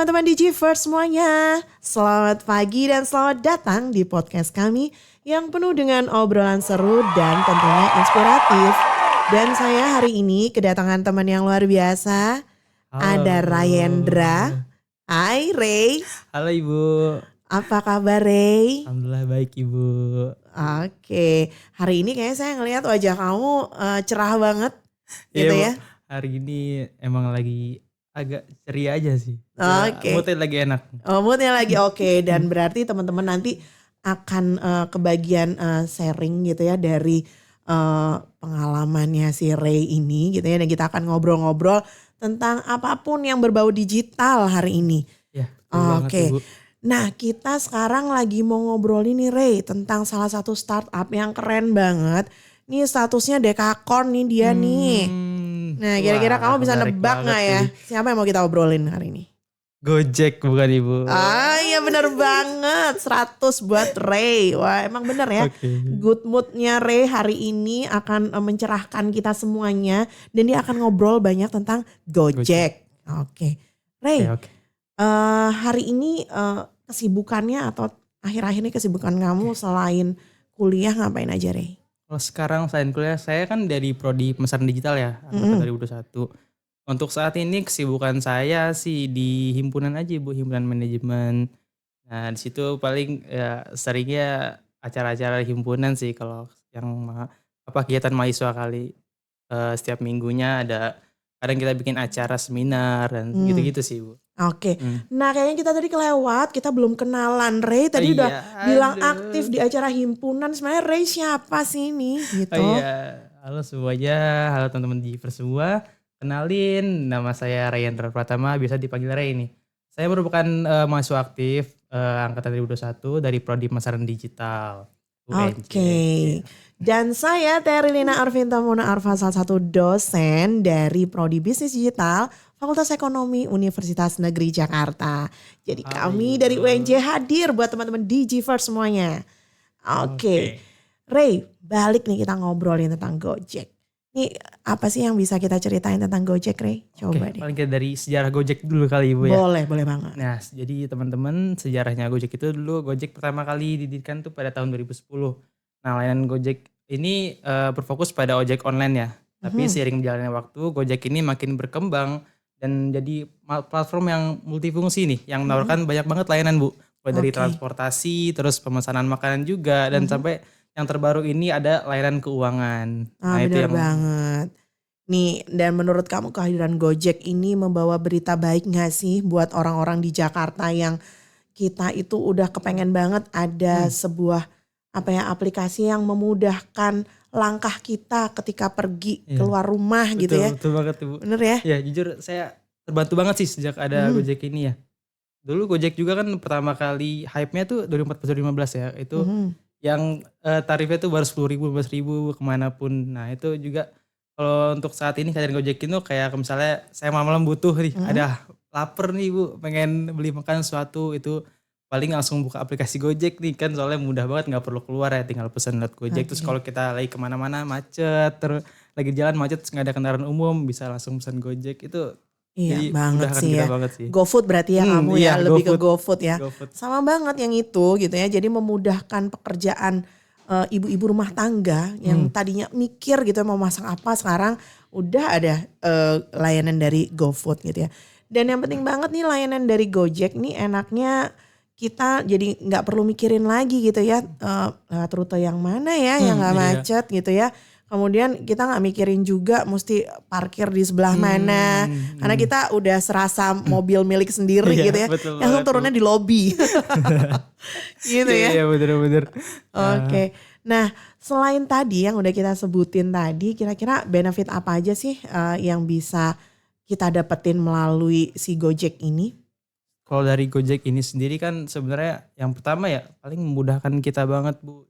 teman-teman Digivers semuanya. Selamat pagi dan selamat datang di podcast kami yang penuh dengan obrolan seru dan tentunya inspiratif. Dan saya hari ini kedatangan teman yang luar biasa. Halo. Ada Rayendra. Hai Ray. Halo Ibu. Apa kabar Ray? Alhamdulillah baik Ibu. Oke, hari ini kayaknya saya ngelihat wajah kamu cerah banget gitu Iya, ya. Bu. Hari ini emang lagi agak ceria aja sih. Oke. Moodnya lagi enak. Oh, moodnya lagi oke. Dan berarti teman-teman nanti akan kebagian sharing gitu ya dari pengalamannya si Ray ini gitu ya. Dan kita akan ngobrol-ngobrol tentang apapun yang berbau digital hari ini. Ya, betul banget Oke. Ibu. Nah, kita sekarang lagi mau ngobrolin nih Ray tentang salah satu startup yang keren banget. Nih statusnya dekakorn nih dia nih. Nah, kira-kira kamu bisa nebak gak ya? Siapa yang mau kita obrolin hari ini? Gojek bukan Ibu? Ah iya bener banget. 100 buat Ray. Wah emang bener ya. Oke. Good moodnya Ray hari ini akan mencerahkan kita semuanya. Dan dia akan ngobrol banyak tentang Gojek. Oke. Ray, Oke. hari ini kesibukannya atau akhir-akhir ini kesibukan kamu selain kuliah ngapain aja Ray? Kalau sekarang selain kuliah, saya kan dari Prodi Pemasaran Digital ya, angkatan 2021. Untuk saat ini kesibukan saya sih di himpunan aja Ibu, himpunan manajemen. Nah di situ paling ya seringnya acara-acara himpunan sih kalau yang kegiatan mahasiswa kali. Setiap minggunya ada, kadang kita bikin acara seminar dan gitu-gitu sih Ibu. Oke. Nah kayaknya kita tadi kelewat, kita belum kenalan. Ray tadi udah bilang aktif di acara himpunan. Sebenarnya Ray siapa sih ini gitu? Oh iya, halo semuanya, halo teman-teman Digivers semua. Kenalin, nama saya Rayendra Pratama, biasa dipanggil Ray nih. Saya merupakan mahasiswa aktif angkatan 2021 dari Prodi Pemasaran Digital. Oke. Dan saya Terilina Arvinta Mona Arfa, salah satu dosen dari Prodi Bisnis Digital Fakultas Ekonomi Universitas Negeri Jakarta. Jadi kami dari UNJ hadir buat teman-teman Digivers semuanya. Oke. Ray, balik nih kita ngobrolin tentang Gojek. Nih apa sih yang bisa kita ceritain tentang Gojek Ray? Coba deh. Paling dari sejarah Gojek dulu kali Ibu ya. Boleh banget. Nah jadi teman-teman sejarahnya Gojek itu dulu Gojek pertama kali didirikan tuh pada tahun 2010. Nah layanan Gojek ini berfokus pada ojek online ya. Tapi seiring berjalannya waktu Gojek ini makin berkembang dan jadi platform yang multifungsi nih. Yang menawarkan banyak banget layanan Bu. Mulai dari transportasi, terus pemesanan makanan juga dan sampai yang terbaru ini ada layanan keuangan. Nah itu yang banget. Nih dan menurut kamu kehadiran Gojek ini membawa berita baik gak sih buat orang-orang di Jakarta yang kita itu udah kepengen banget ada sebuah aplikasi yang memudahkan langkah kita ketika pergi keluar rumah gitu ya. Betul banget Ibu. Bener ya? Ya jujur saya terbantu banget sih sejak ada Gojek ini ya. Dulu Gojek juga kan pertama kali hype-nya tuh 2014-2015 ya. Itu yang tarifnya tuh baru 10.000, 15.000 kemanapun. Nah itu juga kalau untuk saat ini kehadiran Gojek itu kayak misalnya saya malam-malam butuh nih, ada lapar nih Bu, pengen beli makan sesuatu, itu paling langsung buka aplikasi Gojek nih kan, soalnya mudah banget nggak perlu keluar ya, tinggal pesan lewat Gojek. Terus kalau kita lagi kemana-mana macet, terus lagi jalan macet nggak ada kendaraan umum, bisa langsung pesan Gojek itu. Iya banget sih ya. Banget sih. GoFood berarti ya kamu ya, lebih ke GoFood ya. GoFood. Sama banget yang itu gitu ya. Jadi memudahkan pekerjaan ibu-ibu rumah tangga yang tadinya mikir gitu mau masak apa, sekarang udah ada layanan dari GoFood gitu ya. Dan yang penting banget nih layanan dari Gojek nih enaknya kita jadi nggak perlu mikirin lagi gitu ya lewat rute yang mana ya yang nggak macet gitu ya. Kemudian kita nggak mikirin juga mesti parkir di sebelah mana, karena kita udah serasa mobil milik sendiri gitu ya, langsung turunnya di lobi, gitu ya. Iya bener. Oke. Nah selain tadi yang udah kita sebutin tadi, kira-kira benefit apa aja sih yang bisa kita dapetin melalui si Gojek ini? Kalau dari Gojek ini sendiri kan sebenarnya yang pertama ya paling memudahkan kita banget Bu.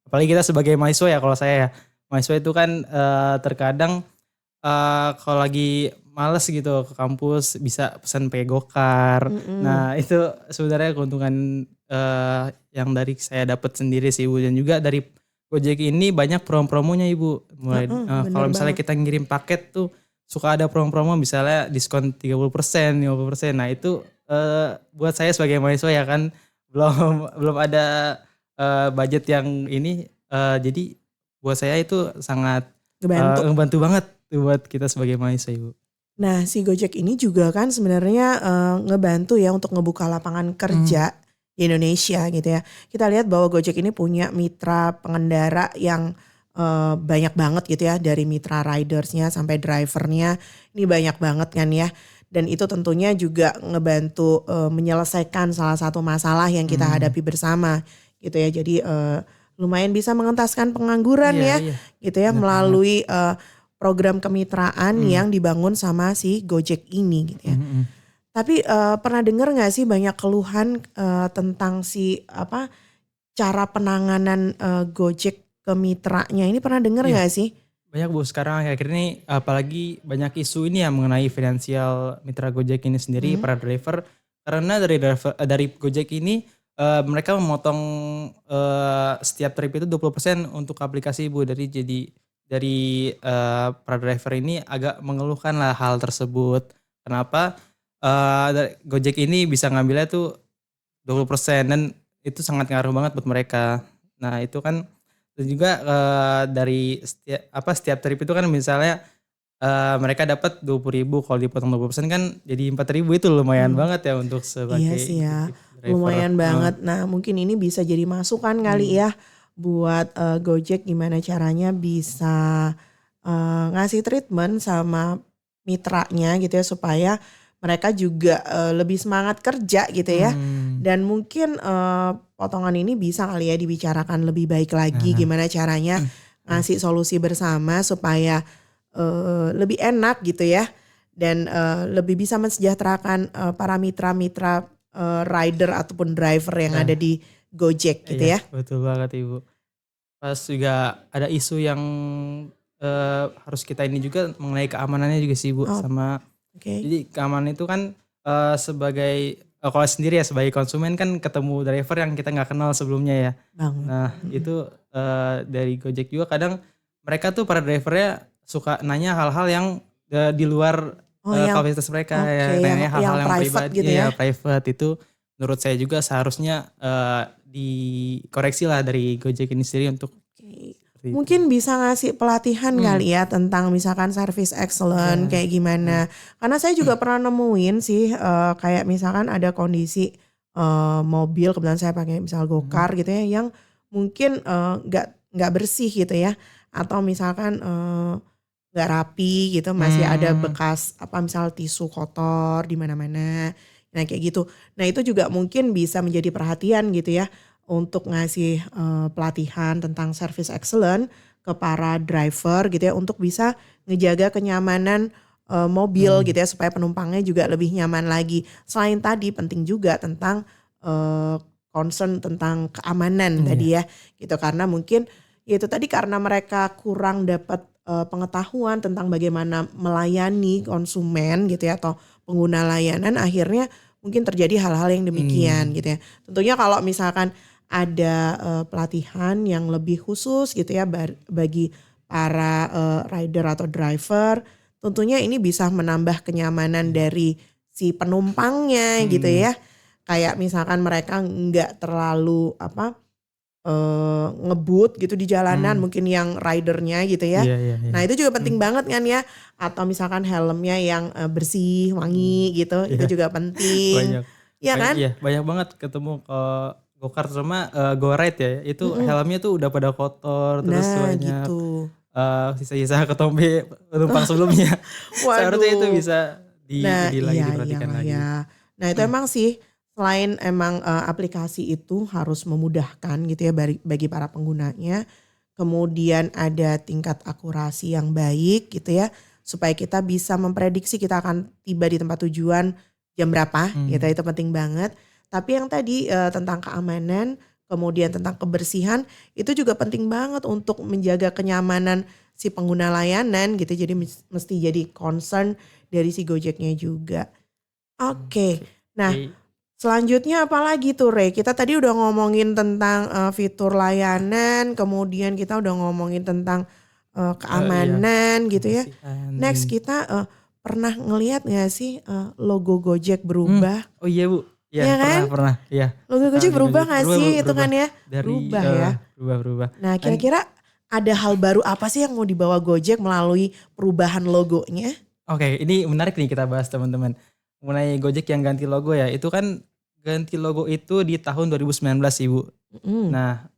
Apalagi kita sebagai mahasiswa ya, kalau saya ya. Mahasiswa itu kan terkadang kalau lagi males gitu ke kampus bisa pesan pakai Gokar. Nah itu sebenarnya keuntungan yang dari saya dapat sendiri sih Ibu. Dan juga dari Gojek ini banyak promo-promonya Ibu. Mulai kalau misalnya kita ngirim paket tuh suka ada promo-promo misalnya diskon 30%, 50%. Nah itu buat saya sebagai mahasiswa ya kan belum belum ada budget yang ini, jadi buat saya itu sangat Ngebantu. ngebantu banget buat kita sebagai mahasiswa Ibu. Nah, si Gojek ini juga kan sebenarnya ngebantu ya untuk ngebuka lapangan kerja di Indonesia gitu ya. Kita lihat bahwa Gojek ini punya mitra pengendara yang banyak banget gitu ya, dari mitra ridersnya sampai drivernya ini banyak banget kan ya. Dan itu tentunya juga ngebantu menyelesaikan salah satu masalah yang kita hadapi bersama gitu ya. Jadi lumayan bisa mengentaskan pengangguran Iya ya iya, gitu ya bener banget. melalui program kemitraan yang dibangun sama si Gojek ini gitu ya. Tapi pernah dengar nggak sih banyak keluhan tentang si cara penanganan Gojek ke mitranya ini, pernah dengar Iya, nggak sih? banyak Bu sekarang akhir-akhir ini apalagi banyak isu ini ya mengenai finansial mitra Gojek ini sendiri para driver. Karena dari Gojek ini mereka memotong setiap trip itu 20% untuk aplikasi Bu. Dari para driver ini agak mengeluhkan lah hal tersebut. Kenapa Gojek ini bisa ngambilnya tuh 20% dan itu sangat ngaruh banget buat mereka. Nah itu kan dan juga dari setiap trip itu kan misalnya mereka dapat 20.000, kalau dipotong 20% kan jadi 4.000, itu lumayan banget ya untuk Iya sebagai sih ya, driver. lumayan banget. Nah mungkin ini bisa jadi masukan kali ya buat Gojek gimana caranya bisa ngasih treatment sama mitranya gitu ya supaya mereka juga lebih semangat kerja gitu ya. Dan mungkin potongan ini bisa kali ya dibicarakan lebih baik lagi gimana caranya ngasih solusi bersama supaya lebih enak gitu ya. Dan lebih bisa mensejahterakan para mitra-mitra rider ataupun driver yang ada di Gojek gitu Iya ya. betul banget Ibu. Pas juga ada isu yang harus kita ini juga mengenai keamanannya juga sih Bu. Oh, Sama oke. jadi keamanan itu kan sebagai kalau sendiri ya sebagai konsumen kan ketemu driver yang kita nggak kenal sebelumnya ya. Banget. Nah itu dari Gojek juga kadang mereka tuh para drivernya suka nanya hal-hal yang di luar Oh yang kapasitas mereka oke, ya. Nanya yang hal-hal yang private pribadi gitu ya. ya private itu menurut saya juga seharusnya dikoreksi lah dari Gojek ini sendiri untuk Oke. seperti itu. Mungkin bisa ngasih pelatihan kali ya tentang misalkan service excellent kayak gimana. Karena saya juga pernah nemuin sih kayak misalkan ada kondisi mobil, kebetulan saya pakai misal go-kart gitu ya, yang mungkin nggak bersih gitu ya, atau misalkan nggak rapi gitu, masih ada bekas misal tisu kotor di mana-mana. Nah kayak gitu. Nah itu juga mungkin bisa menjadi perhatian gitu ya untuk ngasih pelatihan tentang service excellent ke para driver gitu ya untuk bisa ngejaga kenyamanan mobil gitu ya supaya penumpangnya juga lebih nyaman lagi. Selain tadi penting juga tentang concern tentang keamanan tadi ya gitu, karena mungkin ya itu tadi karena mereka kurang dapat pengetahuan tentang bagaimana melayani konsumen gitu ya atau pengguna layanan, akhirnya mungkin terjadi hal-hal yang demikian gitu ya. Tentunya kalau misalkan ada pelatihan yang lebih khusus gitu ya bagi para rider atau driver, tentunya ini bisa menambah kenyamanan dari si penumpangnya gitu ya. Kayak misalkan mereka nggak terlalu ngebut gitu di jalanan, mungkin yang ridernya gitu ya. Iya, iya, iya. Nah itu juga penting banget kan ya. Atau misalkan helmnya yang bersih, wangi gitu, itu Iya. juga penting. Banyak. Iya kan? Iya, banyak banget ketemu go-kart sama go-ride ya. Itu helmnya tuh udah pada kotor terus Nah banyak gitu. sisa-sisa ketombe penumpang sebelumnya. Seharusnya itu Waduh. bisa Nah ini lagi iya diperhatikan iyalah lagi. ya. Nah itu emang sih selain emang aplikasi itu harus memudahkan gitu ya bagi para penggunanya. Kemudian ada tingkat akurasi yang baik gitu ya. Supaya kita bisa memprediksi kita akan tiba di tempat tujuan jam berapa gitu, itu penting banget. Tapi yang tadi tentang keamanan, kemudian tentang kebersihan itu juga penting banget untuk menjaga kenyamanan si pengguna layanan gitu. Jadi mesti jadi concern dari si Gojeknya juga. Oke. Nah, Oke. selanjutnya apa lagi tuh Rey? Kita tadi udah ngomongin tentang fitur layanan, kemudian kita udah ngomongin tentang Iya. keamanan gitu ya. Kebersihan. Next kita pernah ngelihat nggak sih logo Gojek berubah? Oh iya Bu, ya Iya kan? pernah, iya. Logo Gojek berubah Gojek nggak sih itu kan ya? dari Berubah ya. berubah. Nah Dan kira-kira ada hal baru apa sih yang mau dibawa Gojek melalui perubahan logonya? oke, ini menarik nih kita bahas teman-teman. Mengenai Gojek yang ganti logo ya, itu kan ganti logo itu di tahun 2019 sih Bu. Mm, Nah,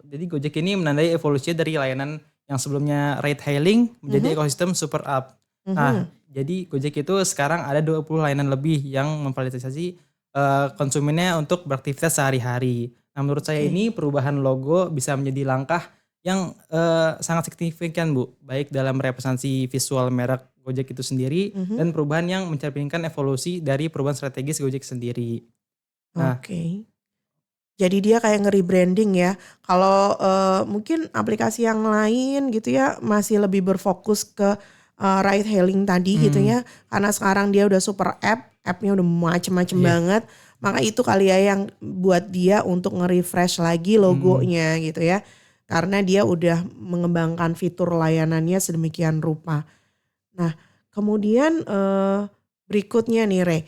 jadi Gojek ini menandai evolusi dari layanan yang sebelumnya ride hailing menjadi ekosistem super app. Nah, mhm. jadi Gojek itu sekarang ada 20 layanan lebih yang memfasilitasi konsumennya untuk beraktivitas sehari-hari. Nah, menurut saya Oke. ini perubahan logo bisa menjadi langkah yang sangat signifikan Bu, baik dalam representasi visual merek Gojek itu sendiri Mhm. dan perubahan yang mencerminkan evolusi dari perubahan strategis Gojek sendiri. Nah, Oke. Jadi dia kayak nge-rebranding ya. Kalau mungkin aplikasi yang lain gitu ya masih lebih berfokus ke ride hailing tadi gitu hmm, ya. Karena sekarang dia udah super app-nya udah macem-macem iya, banget. Maka itu kali ya yang buat dia untuk nge-refresh lagi mhm, logonya gitu ya. Karena dia udah mengembangkan fitur layanannya sedemikian rupa. Nah, kemudian berikutnya nih Re,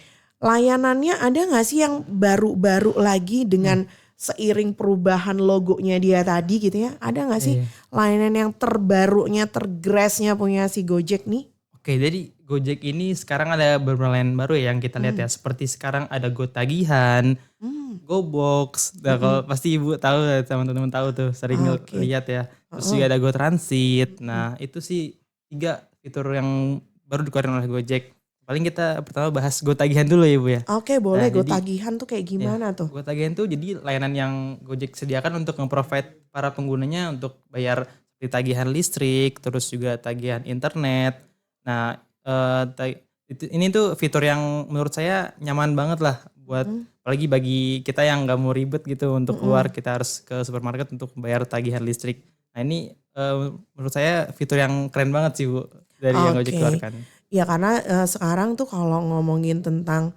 layanannya ada nggak sih yang baru-baru lagi mmm, dengan seiring perubahan logonya dia tadi gitu ya? Ada nggak sih iya. layanan yang terbarunya, tergresnya punya si Gojek nih? Oke, jadi Gojek ini sekarang ada beberapa layanan baru ya yang kita lihat Hmm, ya, seperti sekarang ada Gotagihan, hmm, GoBox. Nah, kalau mm-mm. pasti Ibu tahu ya, teman-teman tahu tuh, sering Oke, lihat ya. Terus heeh, juga ada GoTransit. mm. Nah, itu sih 3 fitur yang baru dikeluarin oleh Gojek. Paling kita pertama bahas Gotagihan dulu ya, Bu, ya. Oke boleh. Nah, Go jadi tagihan tuh kayak ya, gimana tuh? Gotagihan tuh jadi layanan yang Gojek sediakan untuk nge-provide para penggunanya untuk bayar seperti tagihan listrik, terus juga tagihan internet. Nah, ta ini tuh fitur yang menurut saya nyaman banget lah buat Mm-mm, apalagi bagi kita yang nggak mau ribet gitu untuk keluar, mm-mm. kita harus ke supermarket untuk bayar tagihan listrik. Nah ini, menurut saya fitur yang keren banget sih Bu, dari yang Gojek Oke. keluarkan. Ya karena sekarang tuh kalau ngomongin tentang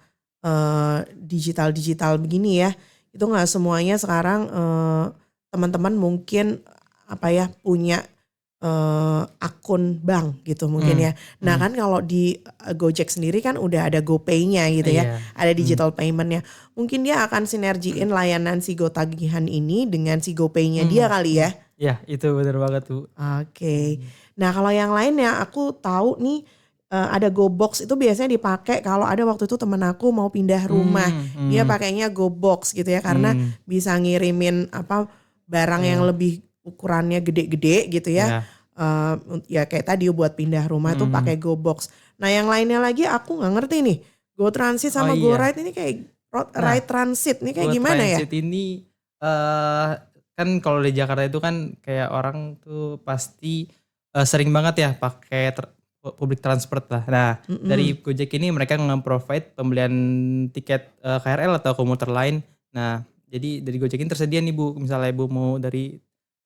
digital-digital begini ya, itu nggak semuanya sekarang teman-teman mungkin apa ya punya akun bank gitu mungkin Mmm, ya. Nah mhm, kan kalau di Gojek sendiri kan udah ada GoPay-nya gitu ya, iya, ada mhm, digital payment-nya. Mungkin dia akan sinergiin layanan si GoTagihan ini dengan si GoPay-nya dia mhm, kali mhm. ya. Iya itu bener banget Bu. Oke. Mhm. Nah kalau yang lain ya aku tahu nih ada GoBox itu biasanya dipakai kalau ada waktu itu temen aku mau pindah rumah. Dia Mhm, pakainya GoBox gitu ya karena mmm, bisa ngirimin apa barang yang eee, lebih ukurannya gede-gede gitu ya. iya, Ya kayak tadi buat pindah rumah tuh mhm. pakai GoBox. Nah yang lainnya lagi aku nggak ngerti nih. GoTransit Oh sama iya. GoRide ini kayak Nah, ride transit nih kayak Go gimana ya? Transit ini, eee, kan kalau di Jakarta itu kan kayak orang tuh pasti, sering banget ya pakai public transport lah. Nah, dari Mm-mm. Gojek ini mereka nge-provide pembelian tiket, KRL atau komuter lain. Nah, jadi dari Gojek ini tersedia nih Bu, misalnya Ibu mau dari,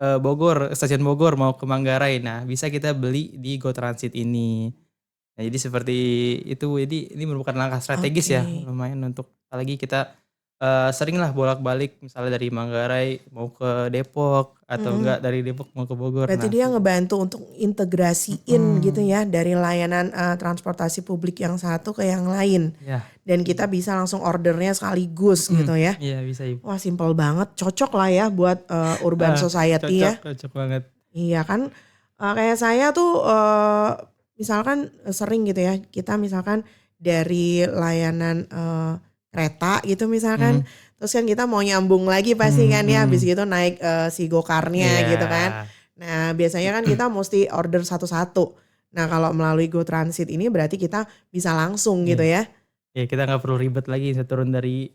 Bogor, stasiun Bogor mau ke Manggarai, nah bisa kita beli di Go Transit ini. Nah, jadi seperti itu. Jadi ini merupakan langkah strategis Oke. ya, lumayan untuk apalagi kita, seringlah bolak-balik misalnya dari Manggarai mau ke Depok atau Mm-mm. enggak dari Depok mau ke Bogor. Berarti Nah dia itu ngebantu untuk integrasiin gitu mhm, ya dari layanan transportasi publik yang satu ke yang lain. iya, Dan kita bisa langsung ordernya sekaligus mhm, gitu ya. iya bisa Ibu. Wah simpel banget, cocok lah ya buat urban society Cocok ya. cocok banget. Iya kan, kayak saya tuh misalkan sering gitu ya, kita misalkan dari layanan kereta gitu misalkan, Mhm, terus kan kita mau nyambung lagi pasti mhm kan ya, habis mhm. gitu naik si Go-Car-nya gitu kan. Iya. Nah biasanya kan kita mesti order satu-satu. Nah kalau melalui Go Transit ini berarti kita bisa langsung Iya gitu ya. iya kita nggak perlu ribet lagi turun dari,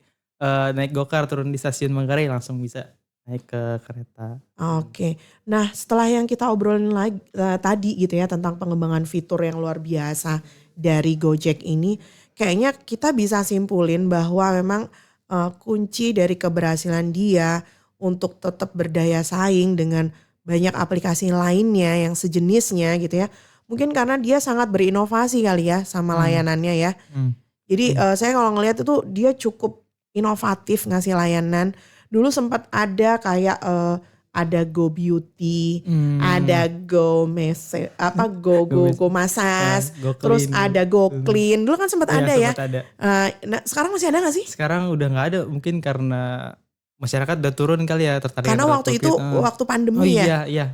naik gokar turun di stasiun Manggarai langsung bisa naik ke kereta. Mhm, Oke. Nah, setelah yang kita obrolin lagi tadi gitu ya tentang pengembangan fitur yang luar biasa dari Gojek ini, kayaknya kita bisa simpulin bahwa memang kunci dari keberhasilan dia untuk tetap berdaya saing dengan banyak aplikasi lainnya yang sejenisnya gitu ya. Mungkin karena dia sangat berinovasi kali ya sama mhm, layanannya ya. mhm, Jadi mhm, saya kalau ngelihat itu dia cukup inovatif ngasih layanan. Dulu sempat ada kayak ada Go Beauty, Hmm. ada Go Mese, Go Massage, Go terus Clean. ada Go Clean. Dulu kan sempat Iya, ada ya. sempat ada. Nah, sekarang masih ada gak sih? Sekarang udah nggak ada, mungkin karena masyarakat udah turun kali ya tertarik Karena terhadap waktu itu COVID. waktu pandemi Oh ya. iya.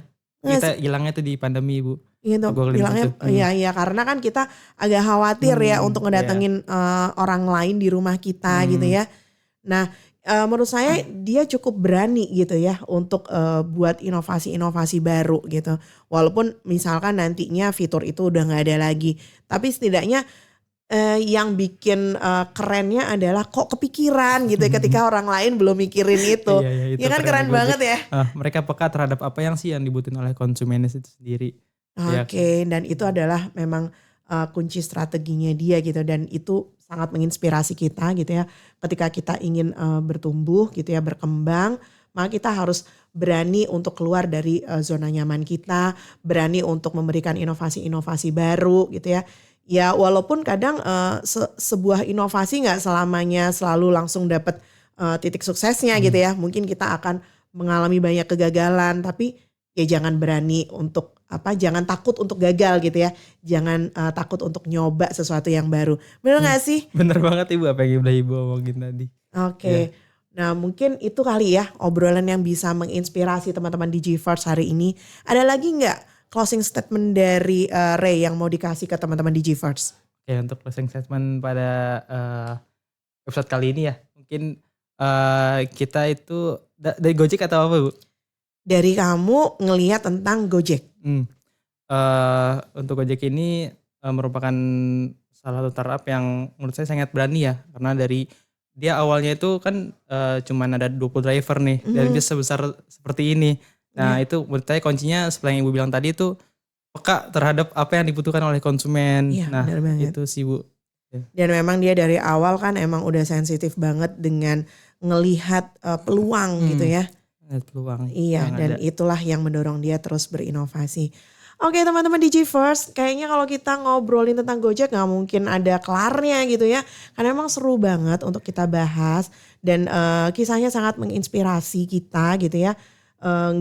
Nggak Kita sih? hilangnya tuh di pandemi, Bu. Gitu, Go Clean bilangnya itu. iya karena kan kita agak khawatir ya untuk ngedatengin orang lain di rumah kita gitu ya. Nah, menurut saya dia cukup berani gitu ya untuk buat inovasi-inovasi baru gitu. Walaupun misalkan nantinya fitur itu udah nggak ada lagi, tapi setidaknya yang bikin kerennya adalah kok kepikiran gitu ya ketika orang lain belum mikirin itu. Iya, itu Ya kan keren Gojek. banget ya. Mereka peka terhadap apa yang sih yang dibutuhin oleh konsumen itu sendiri. Oke, dan itu adalah memang kunci strateginya dia gitu, dan itu sangat menginspirasi kita gitu ya. Ketika kita ingin bertumbuh gitu ya, berkembang, maka kita harus berani untuk keluar dari zona nyaman kita, berani untuk memberikan inovasi-inovasi baru gitu ya. Ya walaupun kadang sebuah inovasi nggak selamanya selalu langsung dapat titik suksesnya gitu ya. Mungkin kita akan mengalami banyak kegagalan, tapi ya jangan berani untuk jangan takut untuk gagal gitu ya. Jangan takut untuk nyoba sesuatu yang baru. Bener gak sih? Bener banget Ibu apa yang udah Ibu omongin tadi. Oke. Nah mungkin itu kali ya obrolan yang bisa menginspirasi teman-teman Digiverse hari ini. Ada lagi gak closing statement dari Ray yang mau dikasih ke teman-teman Digiverse? Oke, untuk closing statement pada episode kali ini ya. Mungkin kita itu dari Gojek atau apa Bu? Dari kamu ngelihat tentang Gojek. Untuk Gojek ini merupakan salah satu startup yang menurut saya sangat berani ya. Karena dari dia awalnya itu kan cuman ada 20 driver nih. Dan bisa sebesar seperti ini. Nah itu menurut saya kuncinya seperti yang Ibu bilang tadi itu peka terhadap apa yang dibutuhkan oleh konsumen. Iya, nah benar banget. itu sih Bu. Dan memang dia dari awal kan emang udah sensitif banget dengan ngelihat peluang gitu ya. Peluang. Iya, dan itulah yang mendorong dia terus berinovasi. Oke teman-teman Digiverse, kayaknya kalau kita ngobrolin tentang Gojek gak mungkin ada kelarnya gitu ya. Karena emang seru banget untuk kita bahas dan kisahnya sangat menginspirasi kita gitu ya.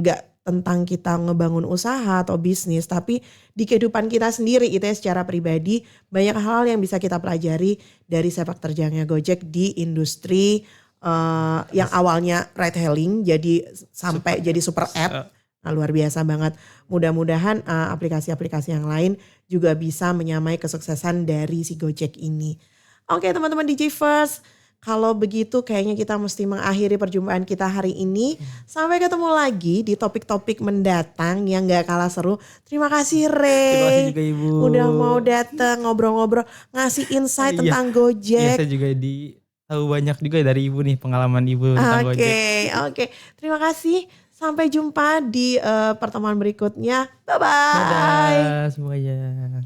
Gak tentang kita ngebangun usaha atau bisnis, tapi di kehidupan kita sendiri gitu ya secara pribadi. Banyak hal yang bisa kita pelajari dari sepak terjangnya Gojek di industri yang awalnya ride hailing sampai jadi super app. Nah, luar biasa banget. Mudah-mudahan aplikasi-aplikasi yang lain juga bisa menyamai kesuksesan dari si Gojek ini. Oke teman-teman Digiverse, kalau begitu kayaknya kita mesti mengakhiri perjumpaan kita hari ini. Sampai ketemu lagi di topik-topik mendatang yang gak kalah seru. Terima kasih Ray. Terima kasih juga Ibu. Udah mau datang ngobrol-ngobrol, ngasih insight tentang Gojek. Iya, saya juga tahu banyak juga dari Ibu nih pengalaman Ibu tentang Gojek. Oke. Terima kasih. Sampai jumpa di pertemuan berikutnya. Bye-bye. Dadah semuanya.